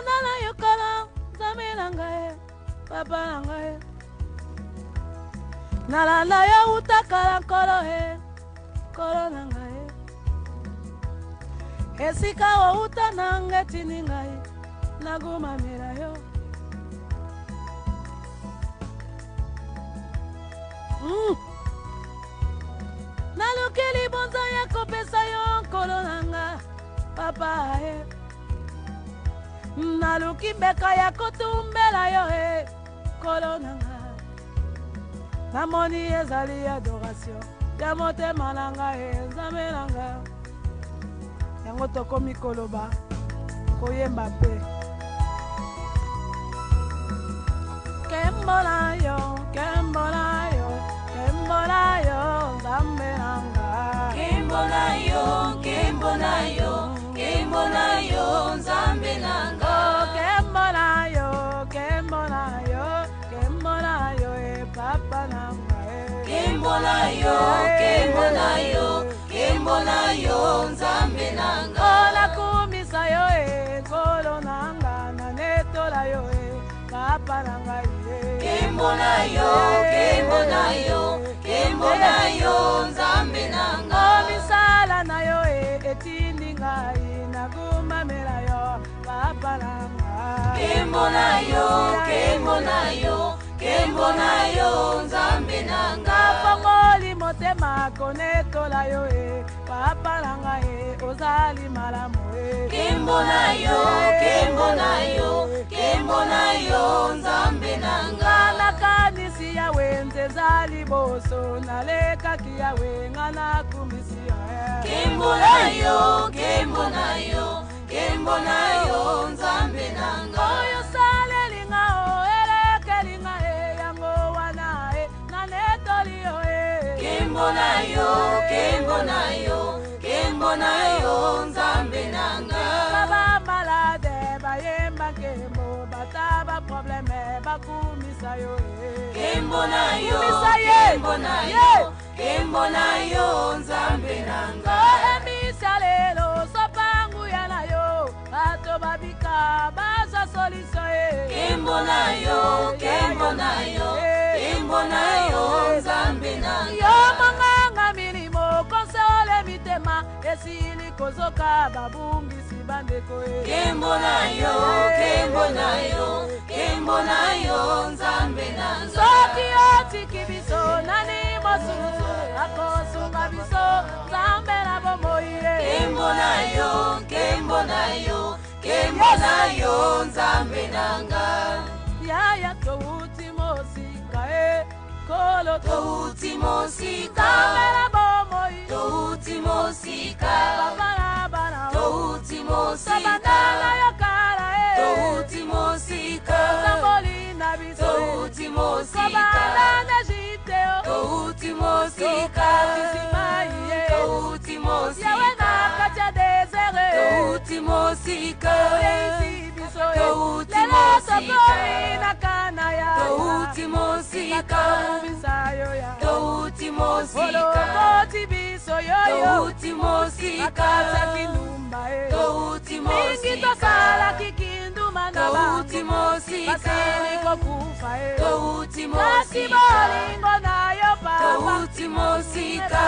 Nana yokolo Zaminanga Papa nanga Nalanda yo utakala kolo Kolo nanga Esika wa utananga tininga Naguma mira yo Nalukeli bonza ya kopesa yo kolo nanga Papa Naluki mbeka ya kotumbela yo kolo nanga Namoni ezali adoration ya motema nanga Nzambe nanga yango tokomi koloba koyemba pe Kembola yo Nzambe nanga Kembola yo Nzambe nanga Kembola yo Papa nanga Kembola yo Nzambe nanga Ola kumisa yo kolo nanga na netola yo Papa nanga Kembola yo Nzambe nanga Misala na yo etindi ngai naguma mela yo Papa nanga Kembola yo Nzambe nanga Fongoli motema konetola yo Papa nanga ozali malamu Kembola yo Nzambe nanga Nakanisi ya wenze zali boso nalekaki ya wenga na kumisi Kembola yo Nzambe nanga Oyo sale linga eleke linga yango wana na netoli yo Kembola yo Nzambe nanga Baba malade bayemba kembo bataba probleme bakumisa yo Kembola yo Nzambe nanga Emisa lelo sopangu ya na yo bato babika baza solution Kembola yo Nzambe nanga yo manganga milimo konsole mitema esili kozoka babungisi bandeko Kembola yo Nzambe nanga soki otiki biso nani mosusu akosunga biso Nzambe na bomoi Kembola yo Nzambe nanga yaya touti mosika kolo touti mosika Nzambe na bomoi touti mosika papa na bana touti mosika sabana yokala touti mosika Zamboli na biso touti mosika Kobala na jite touti mosika touti mosika yawe na kacha desere touti mosika Yeisi biso touti lelo mosika sokori na kana ya touti mosika bisayo ya touti mosika olokoti biso yoyo touti mosika kacha kinumba touti mingi mosika tosala kikinduma na touti mosika basili kokufa touti kasi mosika bolingo na yo papa touti mosika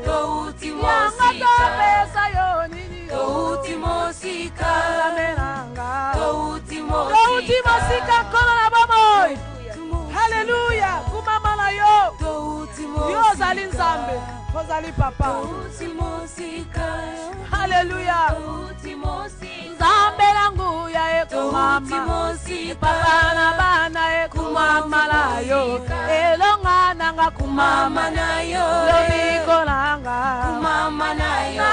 touti yango mosika topesa yo nini touti mosika Zamenanga touti touti mosika kono na bomoi haleluya kumama na yo touti yo ozali Nzambe ozali papa touti mosika haleluya touti mosika Nzambe na nguya ekumama papa na bana ekumama na yo elonga nanga kumama mama na yo lobiko nanga mama na yo